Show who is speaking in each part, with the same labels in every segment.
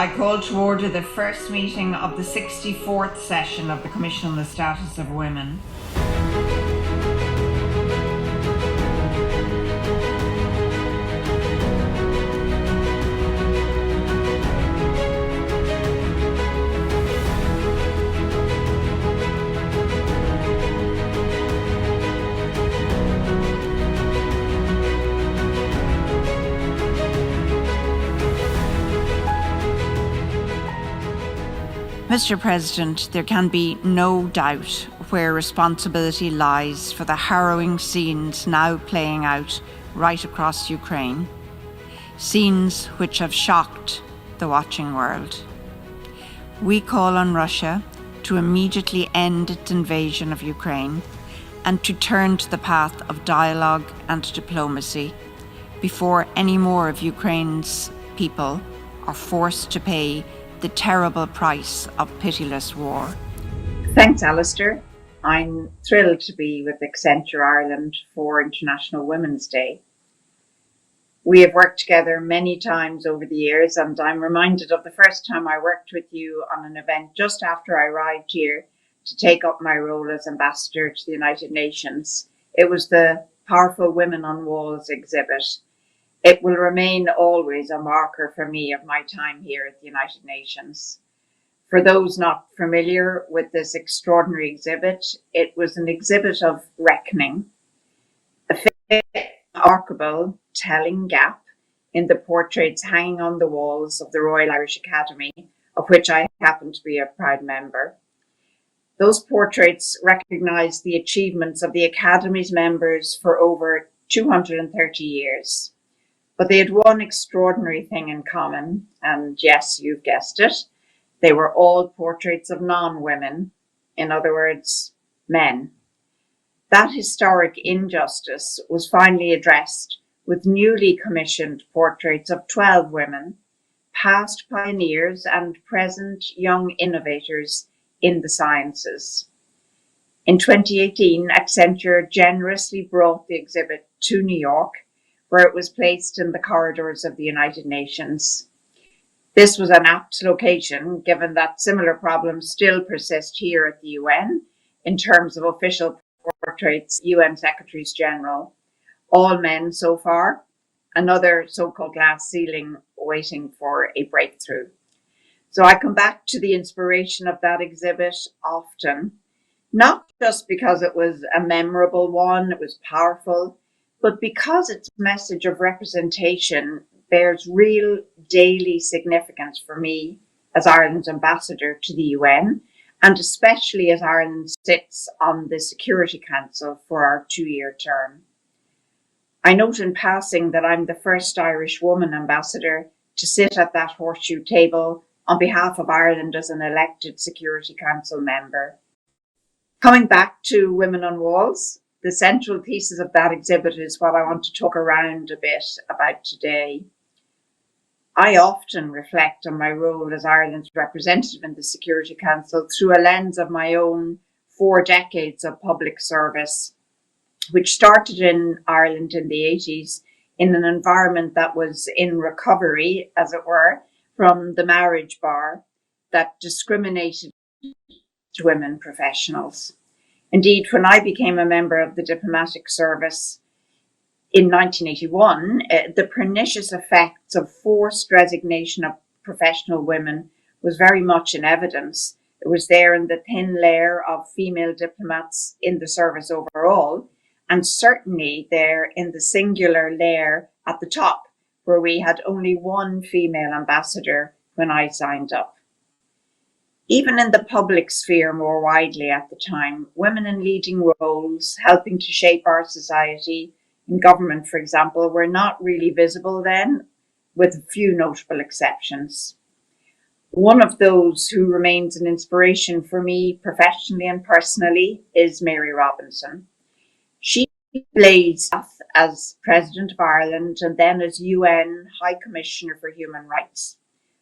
Speaker 1: I call to order the first meeting of the 64th session of the Commission on the Status of Women. Mr. President, there can be no doubt where responsibility lies for the harrowing scenes now playing out right across Ukraine, scenes which have shocked the watching world. We call on Russia to immediately end its invasion of Ukraine and to turn to the path of dialogue and diplomacy before any more of Ukraine's people are forced to pay the terrible price of pitiless war.
Speaker 2: Thanks, Alistair. I'm thrilled to be with Accenture Ireland for International Women's Day. We have worked together many times over the years, and I'm reminded of the first time I worked with you on an event just after I arrived here to take up my role as Ambassador to the United Nations. It was the Powerful Women on Walls exhibit. It will remain always a marker for me of my time here at the United Nations. For those not familiar with this extraordinary exhibit, it was an exhibit of reckoning, a remarkable telling gap in the portraits hanging on the walls of the Royal Irish Academy, of which I happen to be a proud member. Those portraits recognise the achievements of the Academy's members for over 230 years. But they had one extraordinary thing in common, and yes, you've guessed it, they were all portraits of non-women, in other words, men. That historic injustice was finally addressed with newly commissioned portraits of 12 women, past pioneers and present young innovators in the sciences. In 2018, Accenture generously brought the exhibit to New York, where it was placed in the corridors of the United Nations. This was an apt location, given that similar problems still persist here at the UN in terms of official portraits, UN Secretaries General, all men so far, another so-called glass ceiling waiting for a breakthrough. So I come back to the inspiration of that exhibit often, not just because it was a memorable one, it was powerful, but because its message of representation bears real daily significance for me as Ireland's ambassador to the UN, and especially as Ireland sits on the Security Council for our 2-year term. I note in passing that I'm the first Irish woman ambassador to sit at that horseshoe table on behalf of Ireland as an elected Security Council member. Coming back to Women on Walls, the central thesis of that exhibit is what I want to talk around a bit about today. I often reflect on my role as Ireland's representative in the Security Council through a lens of my own 4 decades of public service, which started in Ireland in the 80s in an environment that was in recovery, as it were, from the marriage bar that discriminated against women professionals. Indeed, when I became a member of the diplomatic service in 1981, the pernicious effects of forced resignation of professional women was very much in evidence. It was there in the thin layer of female diplomats in the service overall, and certainly there in the singular layer at the top, where we had only one female ambassador when I signed up. Even in the public sphere more widely at the time, women in leading roles, helping to shape our society, in government, for example, were not really visible then, with a few notable exceptions. One of those who remains an inspiration for me professionally and personally is Mary Robinson. She blazed path as President of Ireland and then as UN High Commissioner for Human Rights.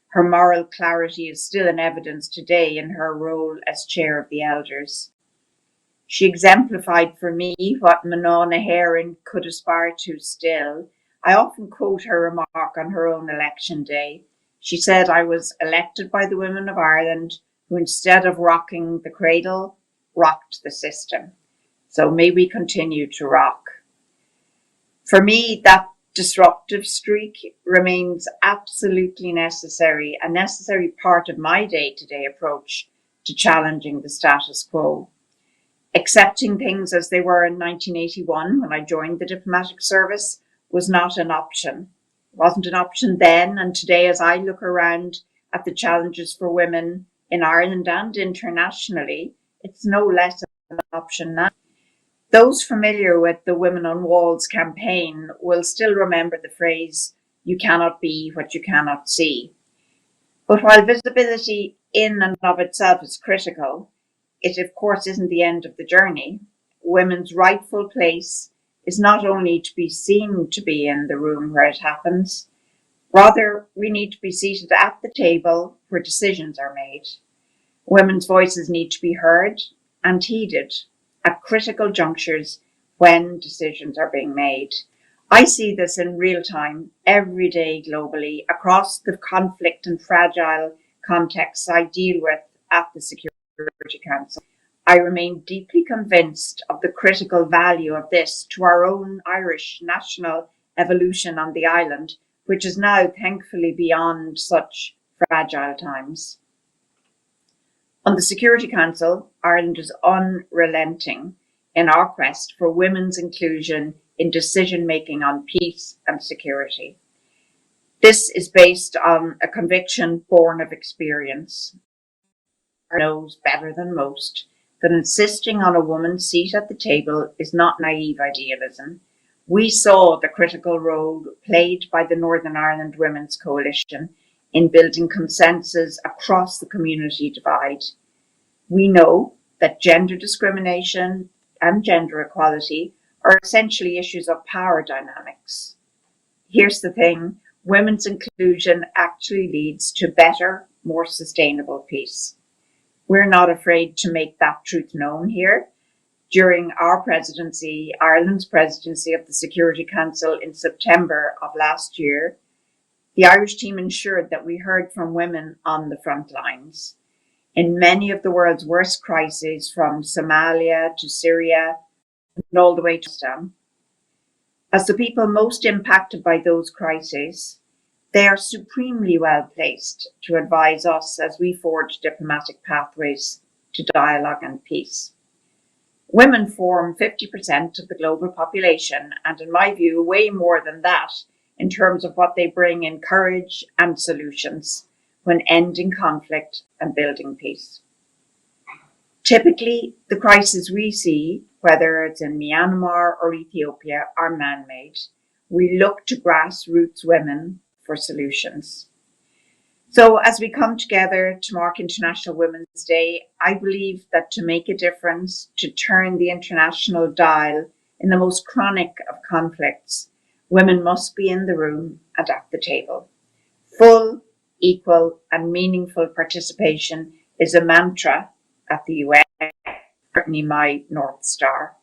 Speaker 2: Her moral clarity is still in evidence today in her role as Chair of the Elders. She exemplified for me what Manana Heron could aspire to still. I often quote her remark on her own election day. She said I was elected by the women of Ireland who, instead of rocking the cradle, rocked the system. So may we continue to rock. For me, that disruptive streak remains absolutely necessary, a necessary part of my day-to-day approach to challenging the status quo. Accepting things as they were in 1981 when I joined the diplomatic service was not an option. It wasn't an option then, and today as I look around at the challenges for women in Ireland and internationally, it's no less an option now. Those familiar with the Women on Walls campaign will still remember the phrase, "You cannot be what you cannot see." But while visibility in and of itself is critical, it of course isn't the end of the journey. Women's rightful place is not only to be seen to be in the room where it happens, rather we need to be seated at the table where decisions are made. Women's voices need to be heard and heeded at critical junctures when decisions are being made. I see this in real time, every day globally, across the conflict and fragile contexts I deal with at the Security Council. I remain deeply convinced of the critical value of this to our own Irish national evolution on the island, which is now thankfully beyond such fragile times. On the Security Council, Ireland is unrelenting in our quest for women's inclusion in decision-making on peace and security. This is based on a conviction born of experience. Ireland knows better than most that insisting on a woman's seat at the table is not naive idealism. We saw the critical role played by the Northern Ireland Women's Coalition in building consensus across the community divide. We know that gender discrimination and gender equality are essentially issues of power dynamics. Here's the thing, women's inclusion actually leads to better, more sustainable peace. We're not afraid to make that truth known here. During our presidency, Ireland's presidency of the Security Council in September of last year, the Irish team ensured that we heard from women on the front lines. In many of the world's worst crises, from Somalia to Syria and all the way to Afghanistan, as the people most impacted by those crises, they are supremely well placed to advise us as we forge diplomatic pathways to dialogue and peace. Women form 50% of the global population, and in my view, way more than that in terms of what they bring in courage and solutions when ending conflict and building peace. Typically, the crises we see, whether it's in Myanmar or Ethiopia, are man-made. We look to grassroots women for solutions. So as we come together to mark International Women's Day, I believe that to make a difference, to turn the international dial in the most chronic of conflicts, women must be in the room and at the table. Full, equal and meaningful participation is a mantra at the UN, certainly my North Star.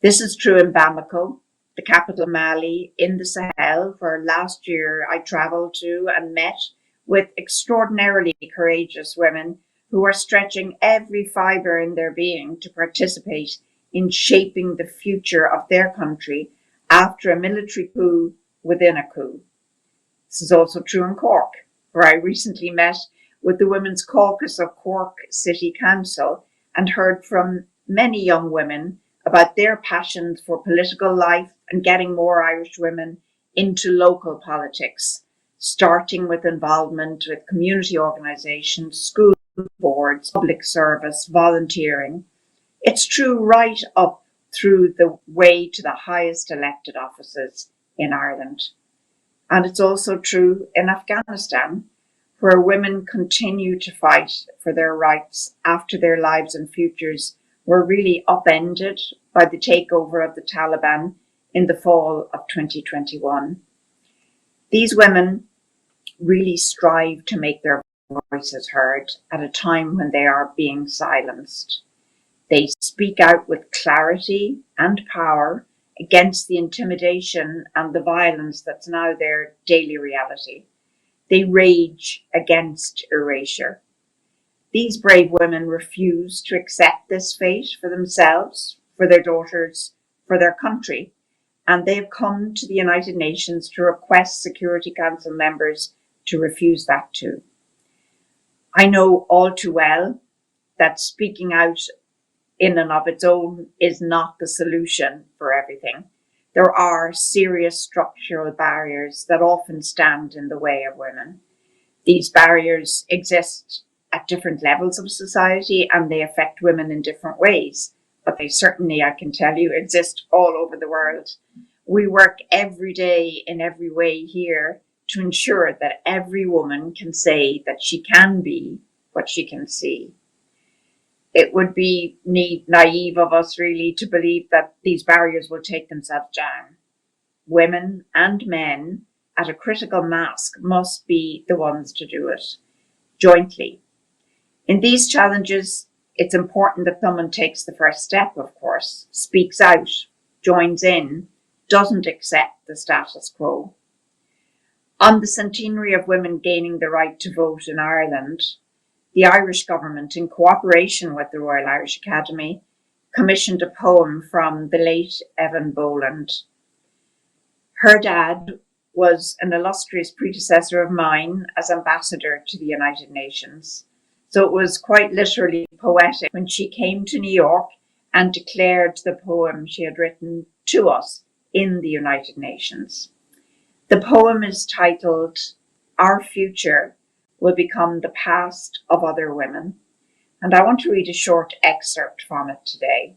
Speaker 2: This is true in Bamako, the capital of Mali, in the Sahel, where last year I travelled to and met with extraordinarily courageous women who are stretching every fibre in their being to participate in shaping the future of their country after a military coup within a coup. This is also true in Cork, where I recently met with the Women's Caucus of Cork City Council and heard from many young women about their passions for political life and getting more Irish women into local politics, starting with involvement with community organisations, school boards, public service, volunteering. It's true right up through the way to the highest elected offices in Ireland. And it's also true in Afghanistan, where women continue to fight for their rights after their lives and futures were really upended by the takeover of the Taliban in the fall of 2021. These women really strive to make their voices heard at a time when they are being silenced. They speak out with clarity and power against the intimidation and the violence that's now their daily reality. They rage against erasure. These brave women refuse to accept this fate for themselves, for their daughters, for their country, and they have come to the United Nations to request Security Council members to refuse that too. I know all too well that speaking out in and of its own is not the solution for everything. There are serious structural barriers that often stand in the way of women. These barriers exist at different levels of society and they affect women in different ways, but they certainly, I can tell you, exist all over the world. We work every day in every way here to ensure that every woman can say that she can be what she can see. It would be naive of us really to believe that these barriers will take themselves down. Women and men at a critical mass must be the ones to do it jointly. In these challenges, it's important that someone takes the first step, of course, speaks out, joins in, doesn't accept the status quo. On the centenary of women gaining the right to vote in Ireland, the Irish government, in cooperation with the Royal Irish Academy, commissioned a poem from the late Evan Boland. Her dad was an illustrious predecessor of mine as ambassador to the United Nations. So it was quite literally poetic when she came to New York and declared the poem she had written to us in the United Nations. The poem is titled, "Our Future Will Become the Past of Other Women," and I want to read a short excerpt from it today.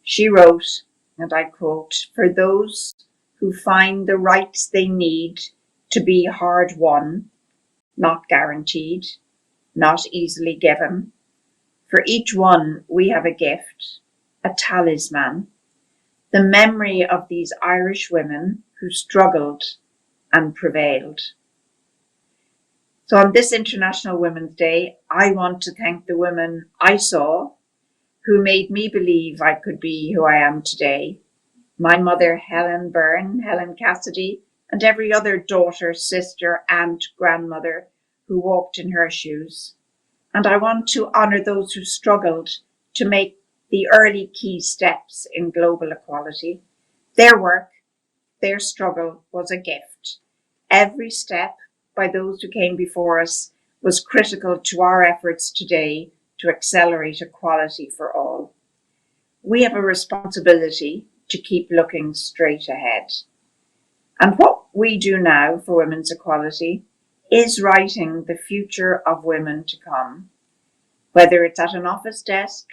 Speaker 2: She wrote, and I quote, "For those who find the rights they need to be hard won, not guaranteed, not easily given, for each one we have a gift, a talisman, the memory of these Irish women who struggled and prevailed." So on this International Women's Day, I want to thank the women I saw who made me believe I could be who I am today. My mother, Helen Cassidy, and every other daughter, sister, aunt, grandmother who walked in her shoes. And I want to honour those who struggled to make the early key steps in global equality. Their work, their struggle was a gift. Every step by those who came before us was critical to our efforts today to accelerate equality for all. We have a responsibility to keep looking straight ahead. And what we do now for women's equality is writing the future of women to come. Whether it's at an office desk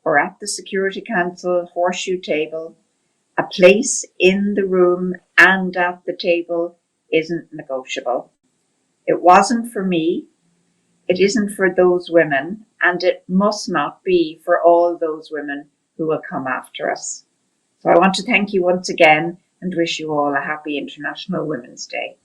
Speaker 2: or at the Security Council horseshoe table, a place in the room and at the table isn't negotiable. It wasn't for me, it isn't for those women, and it must not be for all those women who will come after us. So I want to thank you once again and wish you all a happy International Women's Day.